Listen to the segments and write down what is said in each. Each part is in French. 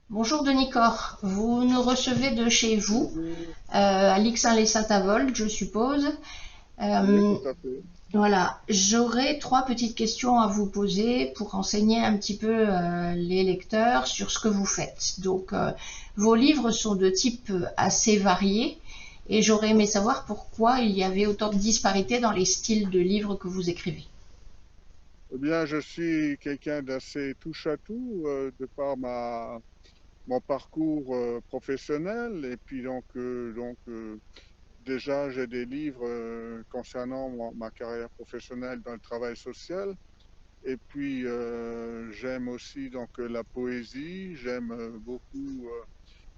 Bonjour Denis Cor, vous nous recevez de chez vous, Bonjour. à Lixin-les-Saintes-Avold, je suppose. Oui, Euh, tout à fait. voilà, j'aurais trois petites questions à vous poser pour renseigner un petit peu les lecteurs sur ce que vous faites. Donc, vos livres sont de type assez varié et j'aurais aimé savoir pourquoi il y avait autant de disparités dans les styles de livres que vous écrivez. Eh bien, je suis quelqu'un d'assez touche-à-tout de par mon parcours professionnel. Et puis déjà, j'ai des livres concernant ma carrière professionnelle dans le travail social. Et puis, j'aime aussi la poésie. J'aime beaucoup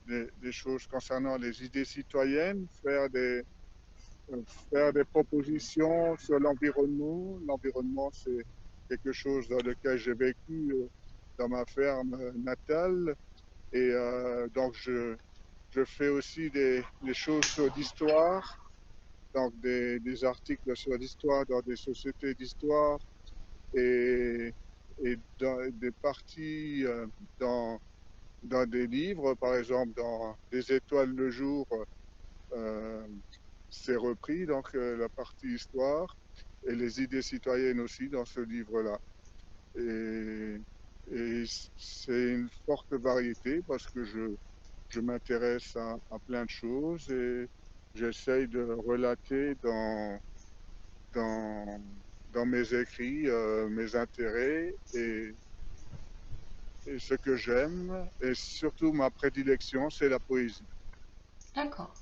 des choses concernant les idées citoyennes, faire des propositions sur l'environnement. L'environnement, c'est quelque chose dans lequel j'ai vécu dans ma ferme natale. Et je fais aussi des choses sur l'histoire, donc des articles sur l'histoire dans des sociétés d'histoire et, et des parties dans, dans des livres, par exemple dans Des étoiles le jour. euh, c'est repris, la partie histoire et les idées citoyennes aussi dans ce livre-là. Et, et c'est une forte variété parce que je m'intéresse à plein de choses et j'essaye de relater dans, dans mes écrits mes intérêts et ce que j'aime. Et surtout, ma prédilection, c'est la poésie. D'accord.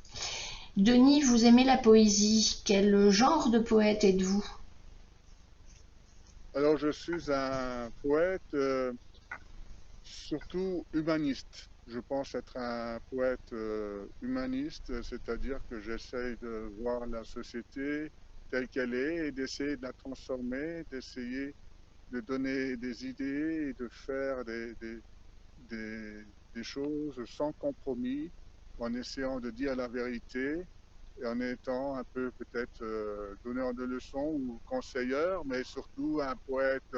Denis, vous aimez la poésie. Quel genre de poète êtes-vous? Alors, je suis un poète surtout humaniste. Je pense être un poète humaniste, c'est-à-dire que j'essaye de voir la société telle qu'elle est et d'essayer de la transformer, d'essayer de donner des idées et de faire des, des choses sans compromis, en essayant de dire la vérité et en étant un peu peut-être donneur de leçons ou conseilleur, mais surtout un poète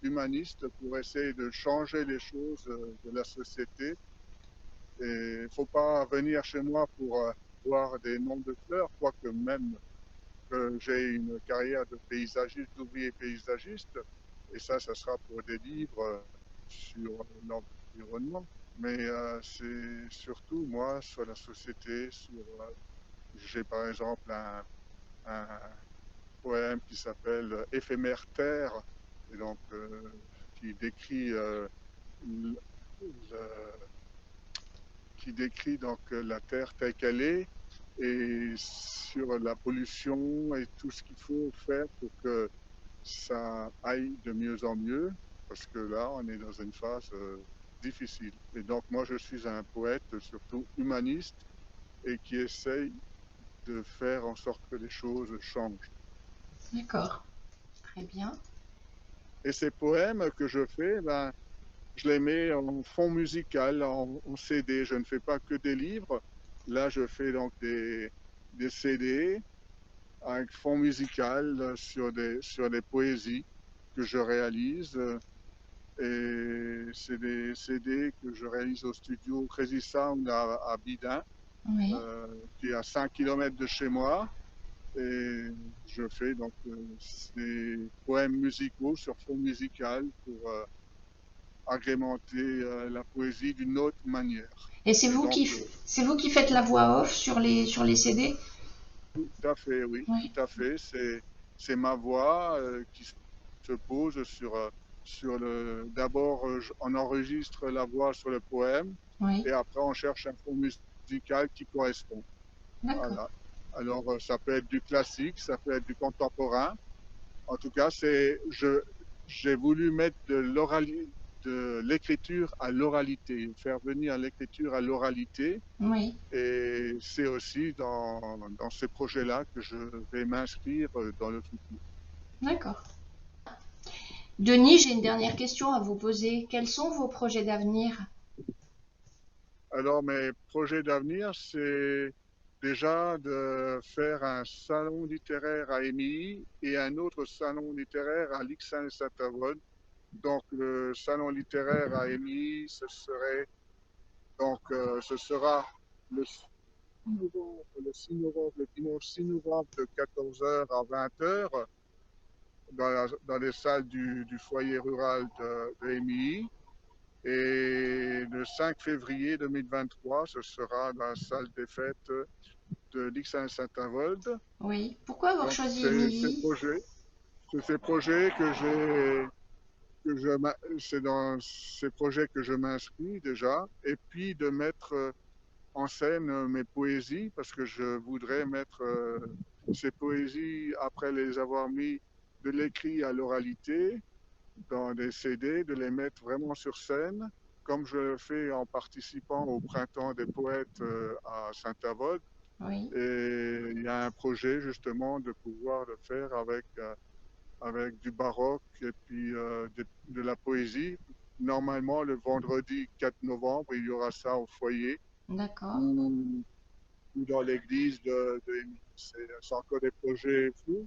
humaniste pour essayer de changer les choses de la société. Et il ne faut pas venir chez moi pour voir des noms de fleurs, quoique même que j'ai une carrière de paysagiste, d'ouvrier paysagiste, et ça sera pour des livres sur l'environnement. Mais c'est surtout moi sur la société, j'ai par exemple un poème qui s'appelle Éphémère Terre, et qui décrit qui décrit la Terre telle qu'elle est et sur la pollution et tout ce qu'il faut faire pour que ça aille de mieux en mieux, parce que là, on est dans une phase difficile. Et donc, moi, je suis un poète surtout humaniste et qui essaye de faire en sorte que les choses changent. D'accord, très bien. Et ces poèmes que je fais, ben, je les mets en fond musical, en CD. Je ne fais pas que des livres. Là, je fais des CD avec fond musical sur des poésies que je réalise. Et c'est des CD que je réalise au studio Crazy Sound à Bidin, Oui. qui est à 5 km de chez moi. Et je fais des poèmes musicaux sur fond musical pour agrémenter la poésie d'une autre manière. Et Et donc, c'est vous qui faites la voix off sur les CD? tout à fait, oui, tout Oui. à fait. C'est ma voix qui se pose sur le. D'abord, on enregistre la voix sur le poème Oui. et après, on cherche un fond musical qui correspond. D'accord. Voilà. Alors, ça peut être du classique, ça peut être du contemporain. En tout cas, j'ai voulu mettre de l'écriture à l'oralité, faire venir l'écriture à l'oralité. Oui. Et c'est aussi dans ces projets-là que je vais m'inscrire dans le futur. D'accord. Denis, j'ai une dernière question à vous poser. Quels sont vos projets d'avenir? Alors, mes projets d'avenir, c'est déjà de faire un salon littéraire à Émilly et un autre salon littéraire à Lixin-les-Saint-Avold. Donc, le salon littéraire à Émilly, ce serait Donc, ce sera le 6 novembre, le dimanche 6 novembre de 14 heures à 20 heures dans les salles du foyer rural de MI. Et le 5 février 2023, ce sera dans la salle des fêtes de l'Ix-Saint-Avold. Oui. Pourquoi avoir Donc, choisi Émilie? c'est ces projets que j'ai, c'est dans ces projets que je m'inscris déjà, et puis de mettre en scène mes poésies, parce que je voudrais mettre ces poésies, après les avoir mis de l'écrit à l'oralité, dans des CD, de les mettre vraiment sur scène, comme je le fais en participant au Printemps des poètes à Saint-Avold. Oui. Et il y a un projet justement de pouvoir le faire avec du baroque et puis de la poésie. Normalement, le vendredi 4 novembre, il y aura ça au foyer D'accord. ou, ou dans l'église de Émilie. C'est encore des projets fous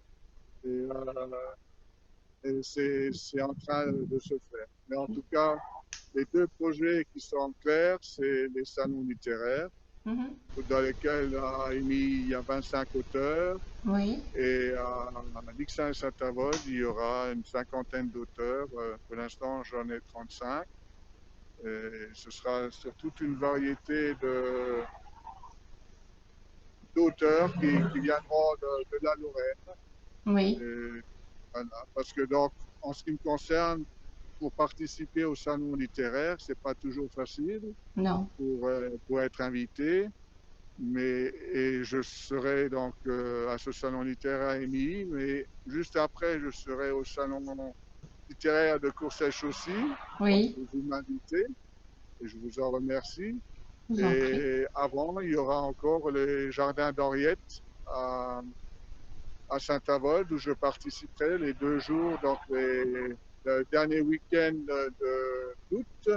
et c'est en train de se faire. Mais en tout cas, les deux projets qui sont clairs, c'est les salons littéraires, Mhm. dans lesquels à Émilie, il y a 25 auteurs. Oui. Et à Dixon et Saint-Avold, il y aura une cinquantaine d'auteurs. Pour l'instant, j'en ai 35. Et ce sera sur toute une variété d'auteurs qui viendront de la Lorraine. Oui. Et voilà. Parce que donc, en ce qui me concerne, pour participer au salon littéraire, c'est pas toujours facile Non. pour être invité. Et je serai donc à ce salon littéraire à Émilie, mais juste après, je serai au salon littéraire de Courcelles-Chaussy. Donc, Oui. vous m'invitez et je vous en remercie. Je vous en prie. Et avant, il y aura encore les jardins d'Henriette à Saint-Avold où je participerai les 2 jours, donc le dernier week-end d'août.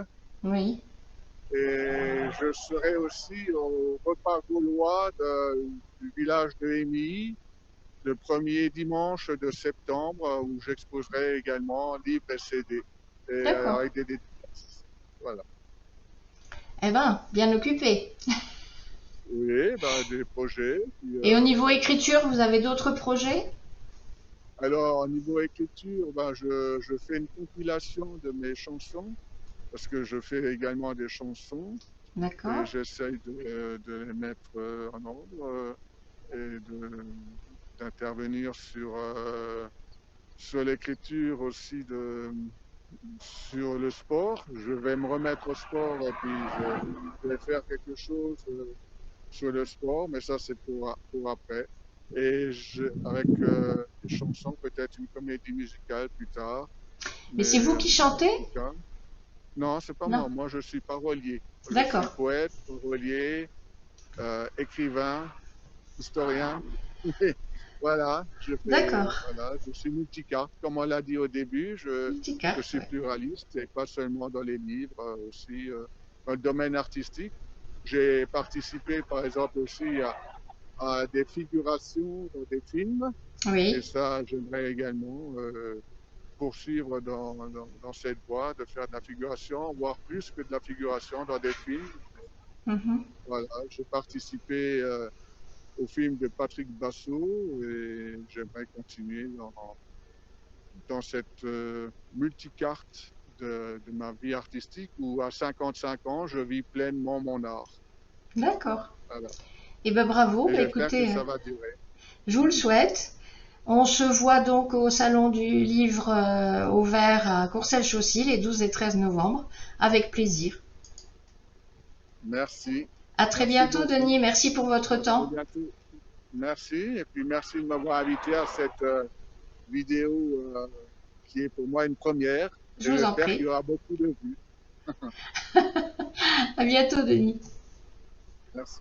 Oui. Et je serai aussi au repas gaulois du village de Émilly le premier dimanche de septembre où j'exposerai également livres et CD et D'accord. avec des dédicaces. Voilà. Eh ben, bien occupé. Oui, ben, des projets. Puis, Et au niveau voilà. écriture, vous avez d'autres projets? Alors, au niveau écriture, ben, je fais une compilation de mes chansons parce que je fais également des chansons et D'accord. j'essaye de les mettre en ordre et d'intervenir sur l'écriture aussi sur le sport. Je vais me remettre au sport et puis je vais faire quelque chose sur le sport, mais ça c'est pour après. Et avec des chansons, peut-être une comédie musicale plus tard. Mais c'est vous Mais qui en chantez? tout cas, non, c'est pas Non. moi. Moi, je suis parolier. Je suis D'accord. poète, parolier, écrivain, historien. Voilà, D'accord. voilà, je suis multicarte. Comme on l'a dit au début, Petite je carte, suis ouais. pluraliste et pas seulement dans les livres, aussi dans le domaine artistique. J'ai participé, par exemple, aussi à des figurations dans des films et Oui. ça, j'aimerais également poursuivre dans cette voie, de faire de la figuration, voire plus que de la figuration dans des films. Mhm. Voilà, j'ai participé au film de Patrick Basso et j'aimerais continuer dans cette multicarte de ma vie artistique où à 55 ans, je vis pleinement mon art. D'accord. Voilà. Eh ben bravo. Et Bah, j'espère que écoutez, ça va durer. je vous le souhaite. On se voit donc au Salon du Livre au Vert à Courcelles-Chaussy les 12 et 13 novembre. Avec plaisir. Merci. À très Merci bientôt, beaucoup. Denis. Merci pour votre À très temps. bientôt. Merci. Et puis merci de m'avoir invité à cette vidéo qui est pour moi une première. Je Et vous en j'espère qu'il prie. y aura beaucoup de vues. À bientôt, Denis. Merci.